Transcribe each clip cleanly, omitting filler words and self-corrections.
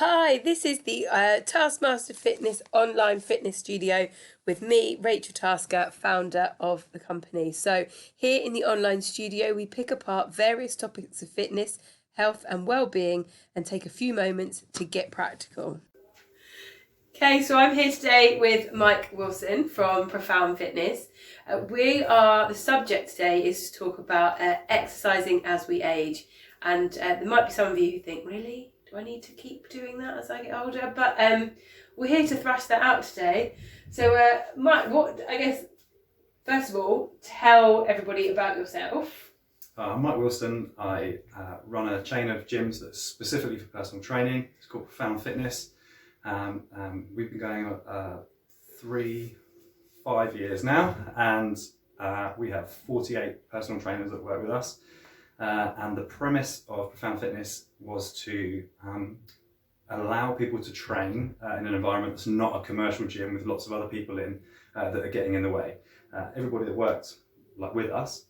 Hi, this is the Taskmaster Fitness online fitness studio with me, Rachel Tasker, founder of the company. So, here in the online studio, we pick apart various topics of fitness, health, and well-being, and take a few moments to get practical. Okay, so I'm here today with Mike Wilson from Profound Fitness. The subject today is to talk about exercising as we age. And there might be some of you who think, really? Do I need to keep doing that as I get older? But we're here to thrash that out today. So Mike, first of all, tell everybody about yourself. I'm Mike Wilson. I run a chain of gyms that's specifically for personal training. It's called Profound Fitness. We've been going 5 years now, and we have 48 personal trainers that work with us. And the premise of Profound Fitness was to allow people to train in an environment that's not a commercial gym with lots of other people in that are getting in the way. Everybody that worked with us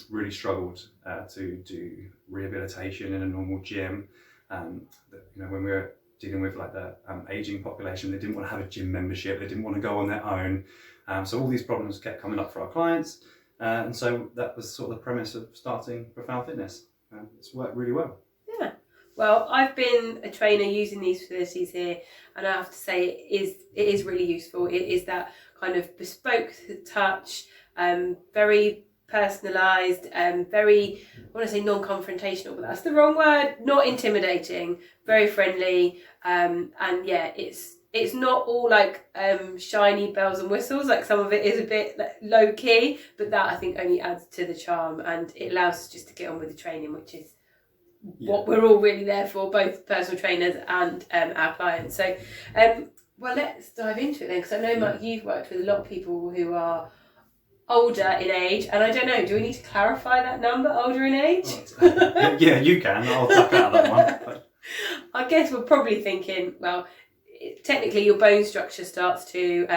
really struggled to do rehabilitation in a normal gym. When we were dealing with the aging population, they didn't want to have a gym membership, they didn't want to go on their own. So all these problems kept coming up for our clients. And so that was sort of the premise of starting Profound Fitness. It's worked really well. Yeah. Well, I've been a trainer using these facilities here, and I have to say it is really useful. It is that kind of bespoke touch, very personalised, very, I want to say non-confrontational, but that's the wrong word, not intimidating, very friendly, and yeah, it's not all shiny bells and whistles. Like, some of it is a bit low key, but that I think only adds to the charm, and it allows us just to get on with the training, which is what we're all really there for, both personal trainers and our clients. So well, let's dive into it then, because I know, Mark, you've worked with a lot of people who are older in age, and I don't know, do we need to clarify that number, older in age? Yeah, you can. I'll tuck out that one. But I guess we're probably thinking, well, technically your bone structure starts to,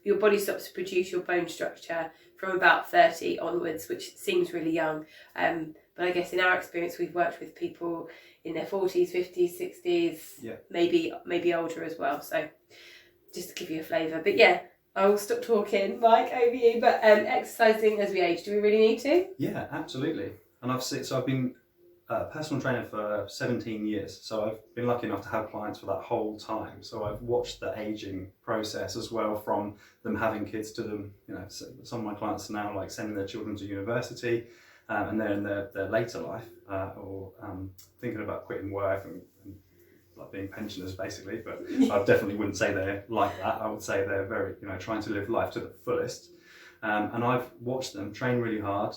your body stops to produce your bone structure from about 30 onwards, which seems really young. But I guess in our experience, we've worked with people in their 40s, 50s, 60s, yeah. maybe older as well. So just to give you a flavour. But yeah, I will stop talking, Mike, over you. But exercising as we age, do we really need to? Yeah, absolutely. And I've been a personal trainer for 17 years. So I've been lucky enough to have clients for that whole time. So I've watched the aging process as well, from them having kids to them. Some of my clients are now sending their children to university, and they're in their later life, or thinking about quitting work and being pensioners basically. But I definitely wouldn't say they're like that. I would say they're very, trying to live life to the fullest. And I've watched them train really hard,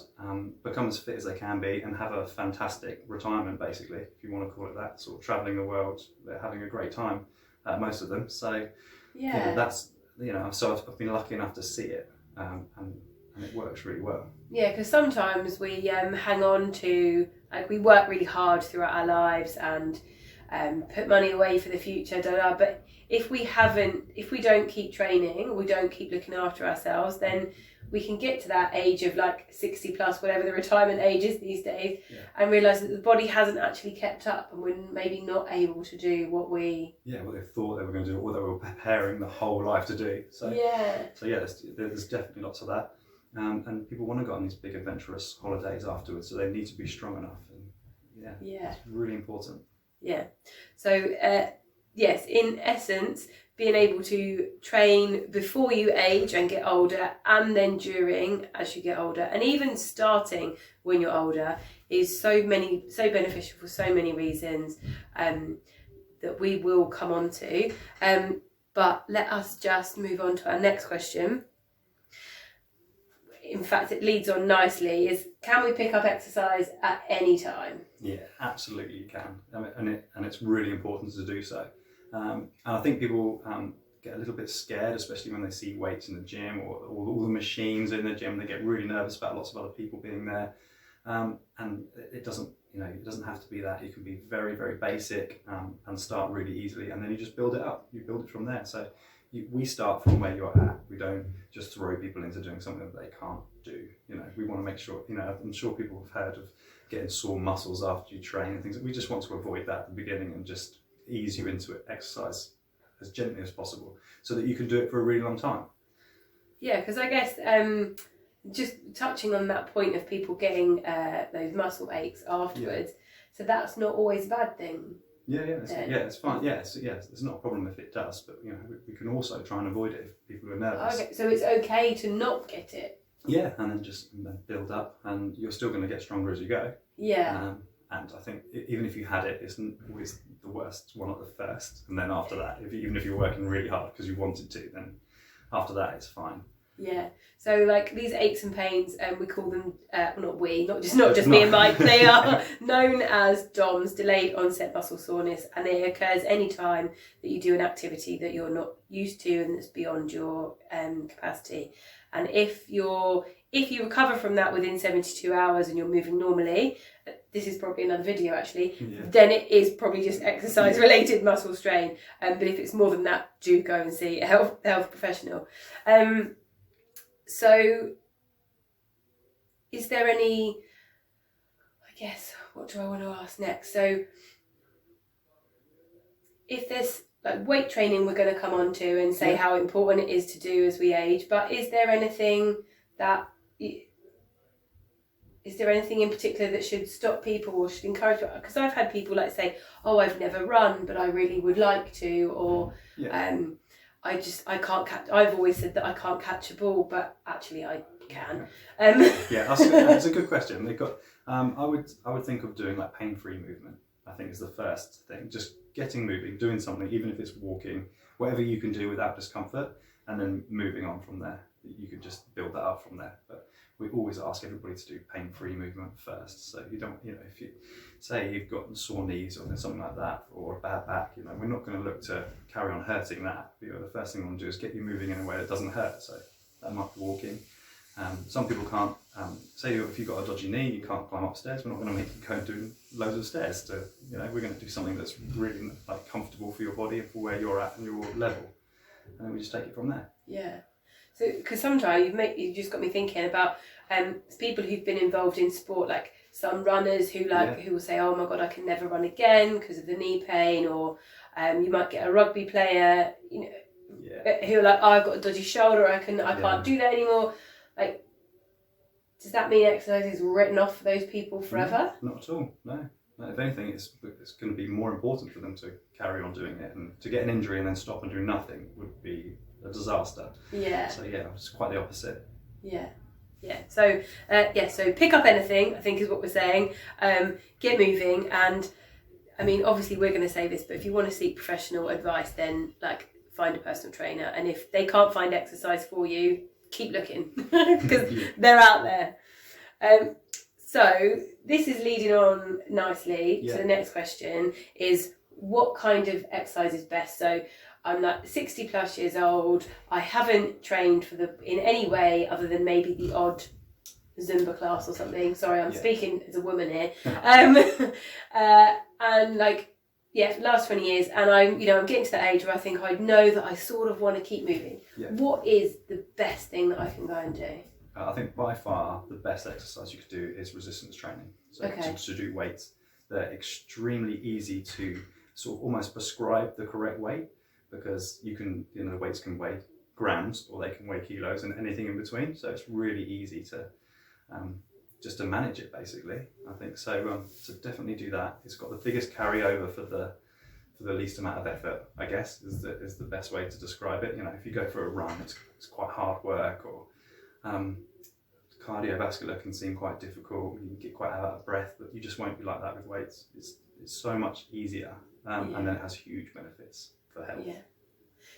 become as fit as they can be, and have a fantastic retirement, basically, if you want to call it that, sort of travelling the world. They're having a great time, most of them. So that's, so I've been lucky enough to see it, and it works really well. Yeah, because sometimes we hang on to, we work really hard throughout our lives and put money away for the future, but if we don't keep training, we don't keep looking after ourselves, then we can get to that age of 60 plus, whatever the retirement age is these days, and realise that the body hasn't actually kept up, and we're maybe not able to do what they thought they were going to do, or they were preparing the whole life to do. So there's definitely lots of that, and people want to go on these big adventurous holidays afterwards, so they need to be strong enough, and it's really important. Yeah. So yes, in essence, being able to train before you age and get older, and then during as you get older, and even starting when you're older, is so beneficial for so many reasons that we will come on to. But let us just move on to our next question. In fact, it leads on nicely, is can we pick up exercise at any time? Yeah, absolutely you can. And it's really important to do so. And I think people get a little bit scared, especially when they see weights in the gym, or all the machines in the gym. They get really nervous about lots of other people being there. And it doesn't have to be that. It can be very, very basic, and start really easily, and then you just build it up. You build it from there. So we start from where you're at. We don't just throw people into doing something that they can't do. We want to make sure, I'm sure people have heard of getting sore muscles after you train and things. We just want to avoid that at the beginning and just ease you into it, exercise as gently as possible so that you can do it for a really long time. Yeah, because I guess just touching on that point of people getting those muscle aches afterwards, so that's not always a bad thing. It's fine. It's not a problem if it does, but we can also try and avoid it if people are nervous. Okay, so it's okay to not get it. Yeah, and then just build up, and you're still going to get stronger as you go. Yeah. And I think even if you had it, it's always the worst one at the first, and then after that, even if you're working really hard because you wanted to, then after that it's fine. Yeah. So like these aches and pains, we call them not just me and Mike. They are known as DOMS, delayed onset muscle soreness, and it occurs any time that you do an activity that you're not used to and that's beyond your capacity. And if you recover from that within 72 hours and you're moving normally, this is probably another video actually, then it is probably just exercise related muscle strain. But if it's more than that, do go and see a health professional. So is there any, I guess, what do I want to ask next? So if there's like weight training, we're going to come on to and say how important it is to do as we age, but is there anything in particular that should stop people or should encourage? Because I've had people like say, oh, I've never run, but I really would like to, or I can't catch. I've always said that I can't catch a ball, but actually I can. That's a good question. They've got. I would think of doing like pain-free movement. I think is the first thing. Just getting moving, doing something, even if it's walking, whatever you can do without discomfort, and then moving on from there. You can just build that up from there. But we always ask everybody to do pain-free movement first. So you don't, if you say you've got sore knees or something like that, or a bad back, we're not going to look to carry on hurting that. The first thing we want to do is get you moving in a way that doesn't hurt. So that might be walking. Some people can't, say if you've got a dodgy knee, you can't climb upstairs. We're not going to make you go and do loads of stairs. We're going to do something that's really comfortable for your body and for where you're at and your level. And then we just take it from there. Yeah. So, because sometimes you've just got me thinking about people who've been involved in sport, like some runners who will say, "Oh my God, I can never run again because of the knee pain," or you might get a rugby player, who are like, "Oh, I've got a dodgy shoulder, I can't do that anymore." Like, does that mean exercise is written off for those people forever? No, not at all. No. If anything, it's going to be more important for them to carry on doing it, and to get an injury and then stop and do nothing would be a disaster. Yeah. So it's quite the opposite. Yeah. So so pick up anything, I think is what we're saying. Get moving, and I mean, obviously we're going to say this, but if you want to seek professional advice, then find a personal trainer, and if they can't find exercise for you, keep looking because they're out there. So this is leading on nicely to the next question: is what kind of exercise is best? So I'm 60 plus years old. I haven't trained in any way other than maybe the odd Zumba class or something. Sorry, I'm speaking as a woman here. And last 20 years, and I'm getting to that age where I think I know that I sort of want to keep moving. Yeah. What is the best thing that I can go and do? I think by far the best exercise you could do is resistance training. So to do weights, they're extremely easy to sort of almost prescribe the correct weight, because you can, the weights can weigh grams or they can weigh kilos and anything in between. So it's really easy to just to manage it, basically. I think so. So definitely do that. It's got the biggest carryover for the least amount of effort, I guess, is the best way to describe it. If you go for a run, it's quite hard work, or cardiovascular can seem quite difficult. You can get quite out of breath, but you just won't be like that with weights. It's so much easier, and then it has huge benefits for health. Yeah,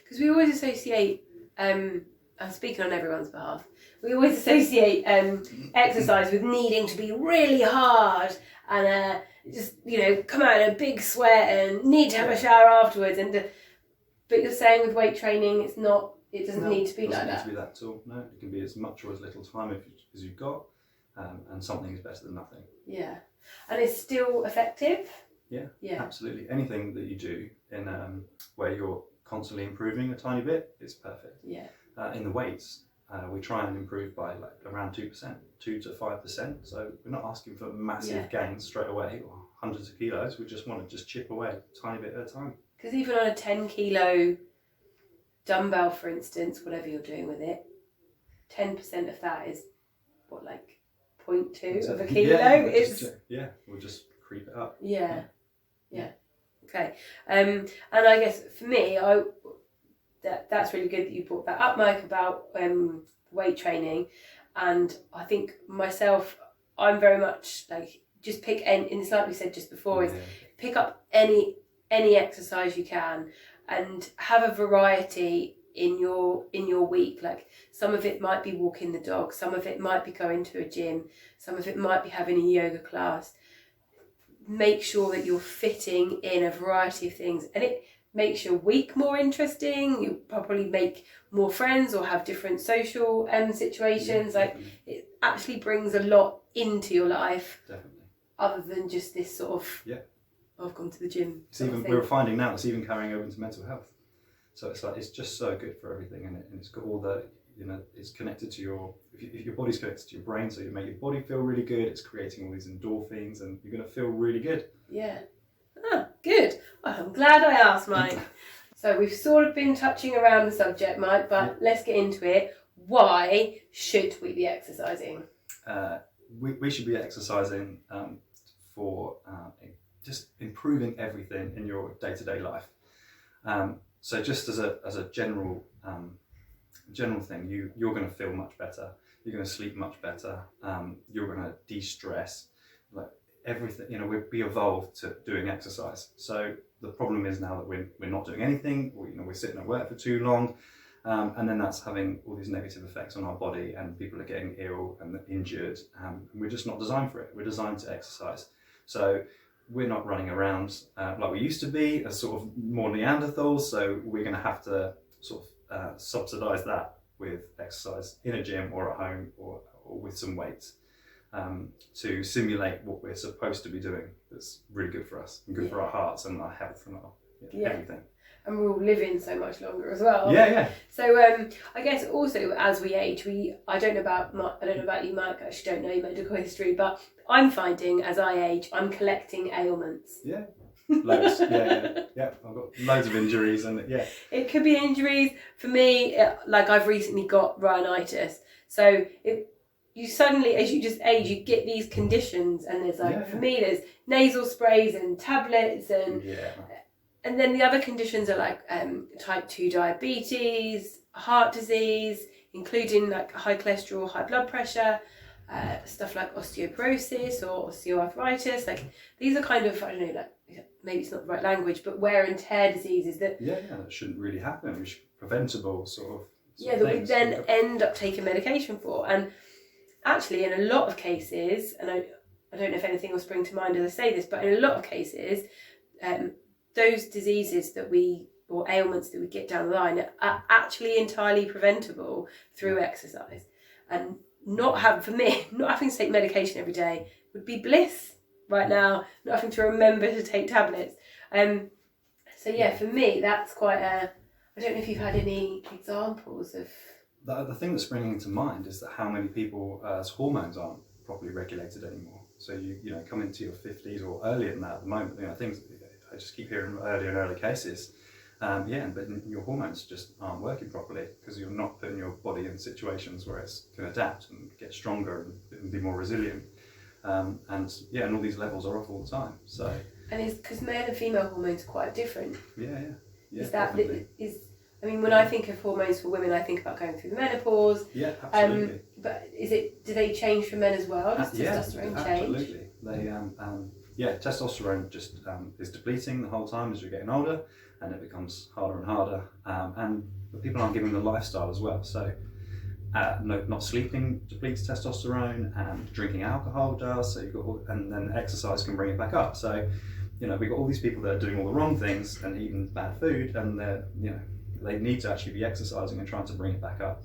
because we always associate. I'm speaking on everyone's behalf. We always associate exercise with needing to be really hard and just come out in a big sweat and need to have a shower afterwards. But you're saying with weight training, it's not. It doesn't need to be like that. It doesn't need to be that at all. No, it can be as much or as little time as you've got, and something is better than nothing. Yeah, and it's still effective. Yeah, absolutely. Anything that you do in where you're constantly improving a tiny bit is perfect. Yeah. In the weights, we try and improve by around 2%, 2 to 5%. So we're not asking for massive gains straight away or hundreds of kilos. We just want to just chip away a tiny bit at a time. Because even on a 10 kilo dumbbell, for instance, whatever you're doing with it, 10% of that is what, like 0.2 of a kilo? We'll just creep it up. Yeah. Okay. And I guess for me, that's really good that you brought that up, Mike, about weight training. And I think myself, I'm very much like, just pick any, and it's like we said just before, is pick up any exercise you can and have a variety in your week. Like, some of it might be walking the dog, some of it might be going to a gym, some of it might be having a yoga class. Make sure that you're fitting in a variety of things, and it makes your week more interesting. You probably make more friends or have different social situations. Like, it actually brings a lot into your life. Definitely. Other than just this sort of, I've gone to the gym. It's even, we're finding now it's even carrying over into mental health. So it's like, it's just so good for everything, and it's got all the, it's connected to your, if your body's connected to your brain, so you make your body feel really good, it's creating all these endorphins, and you're going to feel really good. Yeah. Ah, good. Well, I'm glad I asked, Mike. So we've sort of been touching around the subject, Mike, but let's get into it. Why should we be exercising? We should be exercising for just improving everything in your day-to-day life. So just as a general thing, you're going to feel much better. You're going to sleep much better. You're going to de-stress. Like everything, we evolved to doing exercise. So the problem is now that we're not doing anything. We're sitting at work for too long, and then that's having all these negative effects on our body, and people are getting ill and injured. And we're just not designed for it. We're designed to exercise. So we're not running around like we used to be as sort of more Neanderthals. So we're going to have to sort of subsidise that with exercise in a gym or at home or with some weights to simulate what we're supposed to be doing. That's really good for us and good for our hearts and our health and our everything. And we're all living so much longer as well. Yeah. So I guess also as we age, I don't know about you, Mike. I actually don't know your medical history, but I'm finding as I age, I'm collecting ailments. Yeah. Loads. Yeah. I've got loads of injuries, and it could be injuries. For me, like I've recently got rhinitis. So you suddenly, as you just age, you get these conditions, and there's for me, there's nasal sprays and tablets and. And then the other conditions are like type 2 diabetes, heart disease, including like high cholesterol, high blood pressure, stuff like osteoporosis or osteoarthritis. Like these are kind of, I don't know, like maybe it's not the right language, but wear and tear diseases that that shouldn't really happen. We should preventable sort of that we then end up taking medication for. And actually, in a lot of cases, and I don't know if anything will spring to mind as I say this, but in a lot of cases, those diseases or ailments that we get down the line are actually entirely preventable through exercise. And not having to take medication every day would be bliss right now, not having to remember to take tablets. For me, that's quite I don't know if you've had any examples of... The thing that's springing to mind is that how many people's hormones aren't properly regulated anymore. So you come into your 50s or earlier than that at the moment, things... I just keep hearing earlier and earlier cases, but your hormones just aren't working properly because you're not putting your body in situations where it can adapt and get stronger and be more resilient, and all these levels are off all the time. So and it's because male and female hormones are quite different. When I think of hormones for women, I think about going through the menopause. Yeah, absolutely. But do they change for men as well? Does testosterone change? Absolutely. They testosterone just is depleting the whole time as you're getting older, and it becomes harder and harder. And the people aren't given the lifestyle as well. So not sleeping depletes testosterone, and drinking alcohol does. So and then exercise can bring it back up. So we've got all these people that are doing all the wrong things and eating bad food, and they need to actually be exercising and trying to bring it back up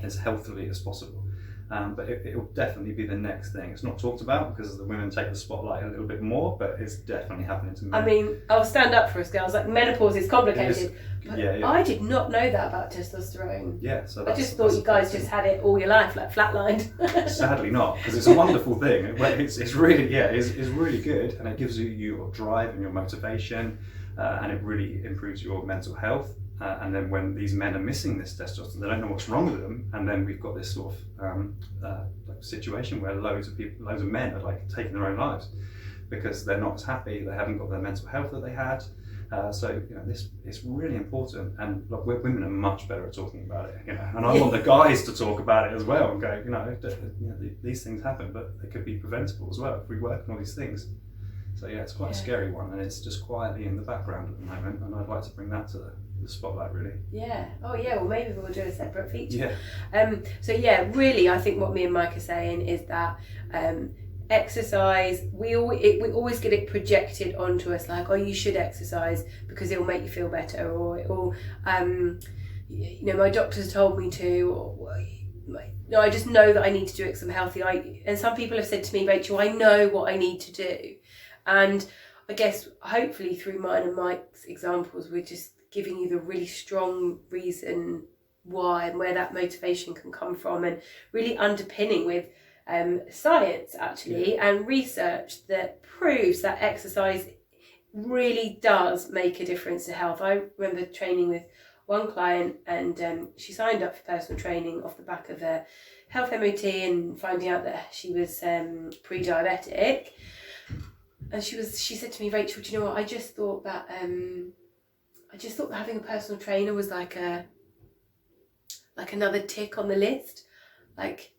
as healthily as possible. But it will definitely be the next thing. It's not talked about because the women take the spotlight a little bit more, but it's definitely happening to men. I mean, I'll stand up for us girls. Like, menopause is complicated. But yeah. I did not know that about testosterone. Yeah, so I just thought you guys just had it all your life, like flatlined. Sadly not, because it's a wonderful thing. It's really, it's really good, and it gives you your drive and your motivation, and it really improves your mental health. And then when these men are missing this testosterone, they don't know what's wrong with them, and then we've got this sort of like situation where loads of men are like taking their own lives because they're not as happy, they haven't got the mental health that they had. So this is really important, and look, women are much better at talking about it. And I want the guys to talk about it as well and go, these things happen, but they could be preventable as well if we work on all these things. So it's quite a scary one, and it's just quietly in the background at the moment, and I'd like to bring that to the spotlight, really. Yeah. Oh yeah. Well, maybe we'll do a separate feature. Yeah. So yeah, really, I think what me and Mike are saying is that exercise, we always get it projected onto us like, oh, you should exercise because it will make you feel better, or it will, my doctors told me to, or no, I just know that I need to do it because I'm healthy. And some people have said to me, Rachel, I know what I need to do. And I guess hopefully through mine and Mike's examples, we're just giving you the really strong reason why and where that motivation can come from, and really underpinning with science actually, and research that proves that exercise really does make a difference to health. I remember training with one client, and she signed up for personal training off the back of a health MOT and finding out that she was pre-diabetic. And she said to me, Rachel, do you know what? I just thought that having a personal trainer was like another tick on the list. Like,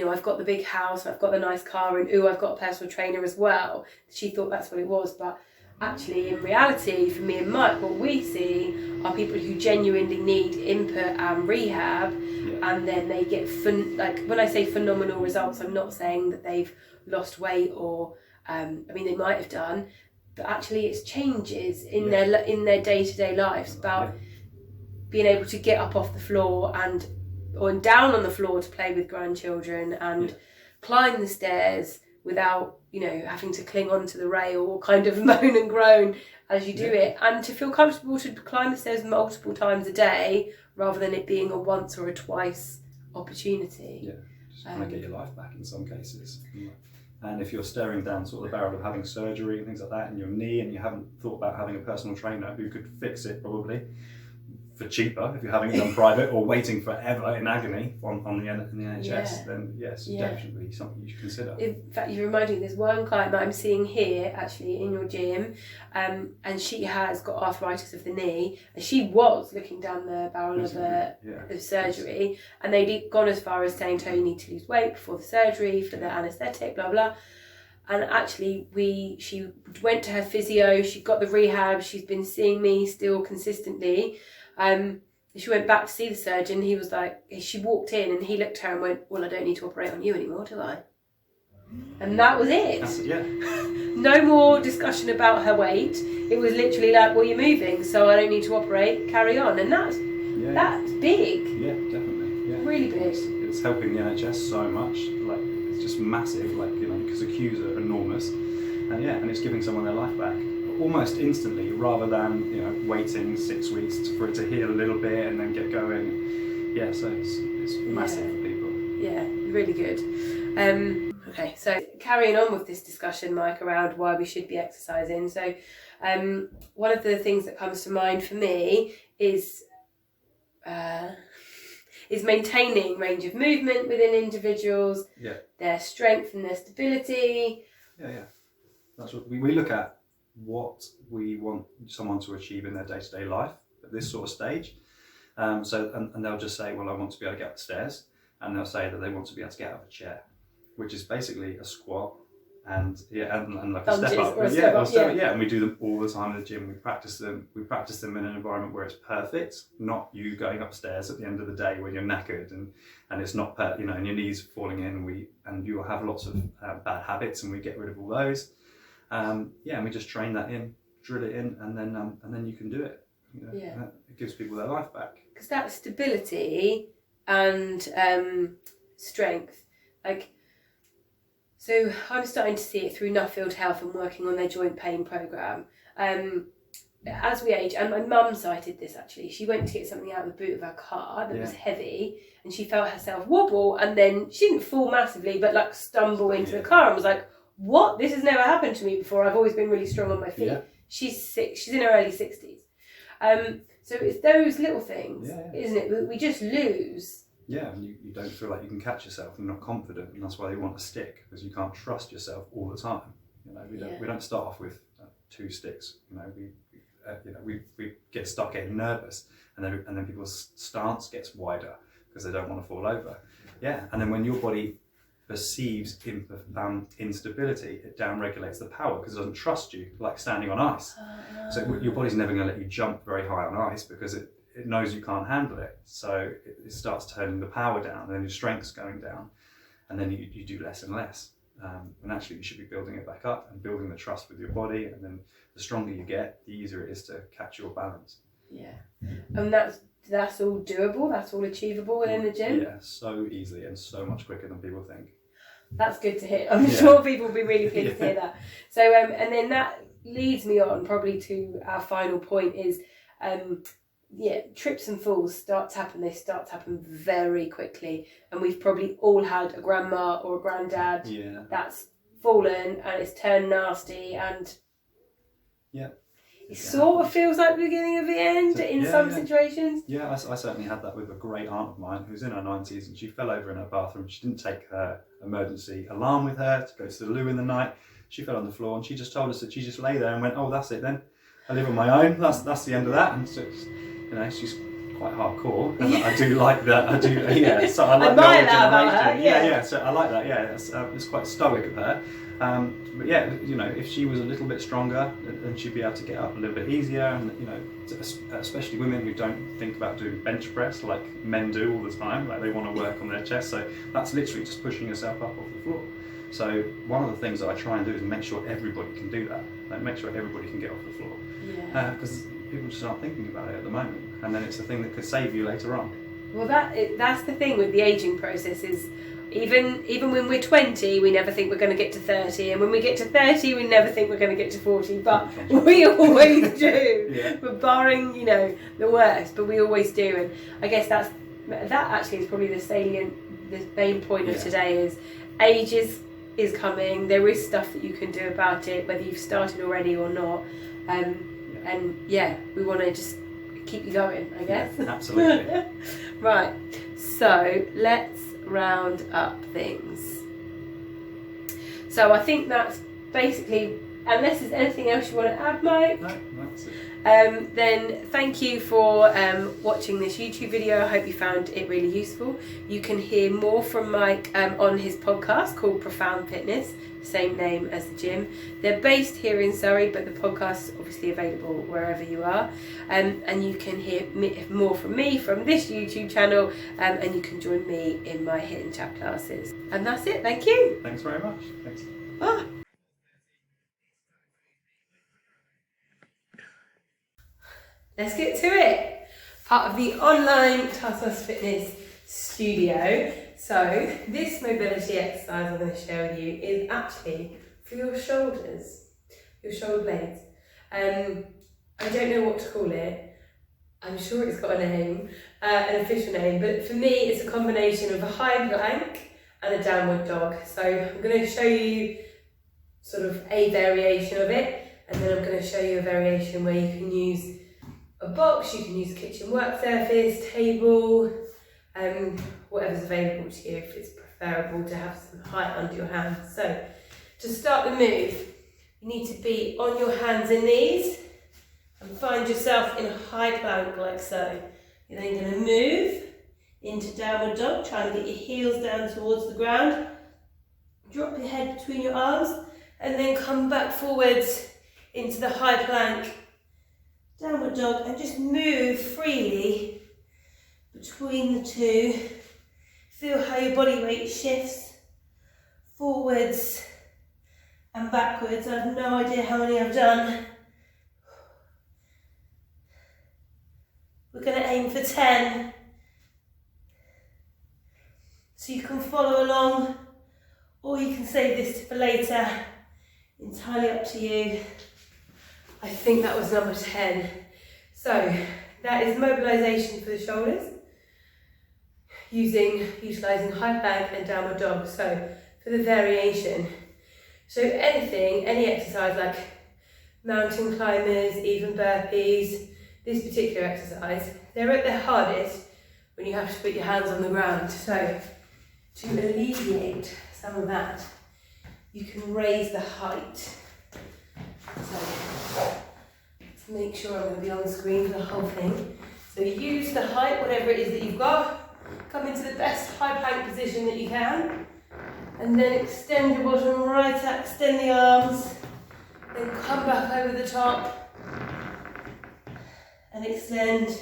I've got the big house, I've got the nice car, and I've got a personal trainer as well. She thought that's what it was, but actually, in reality, for me and Mike, what we see are people who genuinely need input and rehab, and then they get when I say phenomenal results, I'm not saying that they've lost weight or they might have done, but actually it's changes in their day-to-day lives about being able to get up off the floor or down on the floor to play with grandchildren and climb the stairs without having to cling onto the rail or kind of moan and groan as you do it, and to feel comfortable to climb the stairs multiple times a day rather than it being a once or a twice opportunity. Just kind of get your life back in some cases. And if you're staring down sort of the barrel of having surgery and things like that in your knee, and you haven't thought about having a personal trainer who could fix it probably for cheaper if you're having it done private, or waiting forever in agony on the NHS, then yes, definitely something you should consider. In fact, you reminded me, there's one client that I'm seeing here actually in your gym, and she has got arthritis of the knee, and she was looking down the barrel of surgery, and they'd gone as far as saying to her, you need to lose weight before the surgery for the anaesthetic, blah blah. And actually, she went to her physio, she got the rehab, she's been seeing me still consistently. She went back to see the surgeon. He was like, she walked in and he looked at her and went, well, I don't need to operate on you anymore, do I? And that was it. No more discussion about her weight. It was literally like, well, you're moving, so I don't need to operate, carry on. And that's big. Yeah, definitely. Yeah. Really big. It's helping the NHS so much. Like, it's just massive, because the queues are enormous. And it's giving someone their life back almost instantly, rather than waiting 6 weeks for it to heal a little bit and then get going. So it's massive for people. Yeah, really good. Okay, so carrying on with this discussion, Mike, around why we should be exercising. So one of the things that comes to mind for me is maintaining range of movement within individuals, their strength and their stability. That's what we look at, what we want someone to achieve in their day-to-day life at this sort of stage. And they'll just say, well, I want to be able to get up the stairs, and they'll say that they want to be able to get out of a chair, which is basically a squat and like a step up. And we do them all the time in the gym. We practice them in an environment where it's perfect, not you going upstairs at the end of the day when you're knackered and it's not and your knees falling in, and you will have lots of bad habits, and we get rid of all those. And we just train that in, drill it in, and then you can do it. It gives people their life back. Because that stability and strength. Like, so I'm starting to see it through Nuffield Health and working on their joint pain programme. As we age, and my mum cited this actually, she went to get something out of the boot of her car that was heavy, and she felt herself wobble, and then she didn't fall massively, but like stumble into the car, and was like, what? This has never happened to me before. I've always been really strong on my feet. She's she's in her early 60s. So it's those little things, isn't it? We just lose. Yeah, and you don't feel like you can catch yourself and you're not confident, and that's why you want a stick, because you can't trust yourself all the time. You know, we don't start off with 2 sticks. You know, we get start getting nervous, and then people's stance gets wider because they don't want to fall over. Yeah, and then when your body perceives instability, it down-regulates the power because it doesn't trust you, like standing on ice. So your body's never going to let you jump very high on ice because it knows you can't handle it. So it starts turning the power down, and then your strength's going down, and then you do less and less. And actually you should be building it back up and building the trust with your body, and then the stronger you get, the easier it is to catch your balance. Yeah, and that's all doable, that's all achievable within the gym? Yeah, so easily and so much quicker than people think. That's good to hear. I'm sure people will be really pleased to hear that. So, and then that leads me on probably to our final point is, trips and falls start to happen. They start to happen very quickly. And we've probably all had a grandma or a granddad that's fallen and it's turned nasty, and it sort of feels like the beginning of the end in some situations. Yeah, I certainly had that with a great aunt of mine who's in her 90s, and she fell over in her bathroom. She didn't take her emergency alarm with her to go to the loo in the night. She fell on the floor, and she just told us that she just lay there and went, oh, that's it then. I live on my own. That's the end of that. And so it's, you know, she's quite hardcore, and I do like that. I do, yeah. So I like the older generation. Yeah. So I like that. Yeah, it's quite stoic of her. But yeah, you know, if she was a little bit stronger, then she'd be able to get up a little bit easier. And you know, especially women who don't think about doing bench press like men do all the time, like they want to work on their chest. So that's literally just pushing yourself up off the floor. So one of the things that I try and do is make sure everybody can do that. Like make sure everybody can get off the floor. Because people just aren't thinking about it at the moment, and then it's a thing that could save you later on. Well, that's the thing with the ageing process is, even when we're 20, we never think we're going to get to 30, and when we get to 30, we never think we're going to get to 40, but we always do. We're barring, you know, the worst, but we always do. And I guess that actually is probably the main point of today is age is coming. There is stuff that you can do about it, whether you've started already or not. And we want to just keep you going, I guess. Yeah, absolutely. Right, so let's round up things. So I think that's basically, unless there's anything else you want to add, Mike? No, that's it. Then thank you for watching this YouTube video. I hope you found it really useful. You can hear more from Mike on his podcast called Profound Fitness, same name as the gym. They're based here in Surrey, but the podcast is obviously available wherever you are. And you can hear more from me from this YouTube channel, and you can join me in my Hidden Chat classes. And that's it. Thank you. Thanks very much. Thanks. Bye. Let's get to it. Part of the online Taskmaster Fitness studio. So this mobility exercise I'm going to share with you is actually for your shoulders, your shoulder blades. I don't know what to call it. I'm sure it's got a name, an official name, but for me it's a combination of a high plank and a downward dog. So I'm going to show you sort of a variation of it, and then I'm going to show you a variation where you can use a box, you can use a kitchen work surface, table, whatever's available to you, if it's preferable to have some height under your hands. So to start the move, you need to be on your hands and knees and find yourself in a high plank like so. You're then going to move into downward dog, trying to get your heels down towards the ground, drop your head between your arms, and then come back forwards into the high plank, downward dog, and just move freely between the two. Feel how your body weight shifts forwards and backwards. I have no idea how many I've done. We're going to aim for 10. So you can follow along, or you can save this for later, entirely up to you. I think that was number 10. So that is mobilisation for the shoulders, utilising high plank and downward dog. So for the variation, so anything, any exercise like mountain climbers, even burpees, this particular exercise, they're at their hardest when you have to put your hands on the ground. So to alleviate some of that, you can raise the height. So to make sure I'm going to be on the screen for the whole thing. So use the height, whatever it is that you've got, come into the best high plank position that you can, and then extend your bottom right out, extend the arms, then come back over the top and extend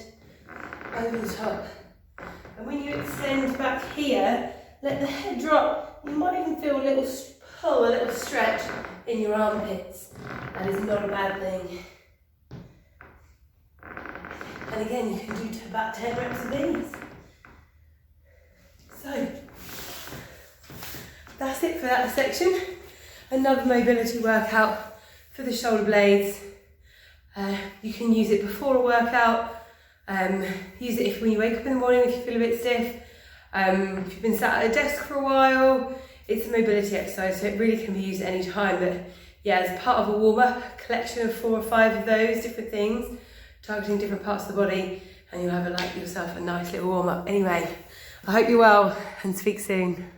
over the top. And when you extend back here, let the head drop. You might even feel a little pull, a little stretch in your armpits. That is not a bad thing. And again, you can do about 10 reps of these. So, that's it for that section. Another mobility workout for the shoulder blades. You can use it before a workout. Use it when you wake up in the morning if you feel a bit stiff. If you've been sat at a desk for a while, it's a mobility exercise, so it really can be used at any time. But yeah, as part of a warm-up, a collection of 4 or 5 of those different things, targeting different parts of the body, and you'll have yourself a nice little warm-up. Anyway, I hope you're well and speak soon.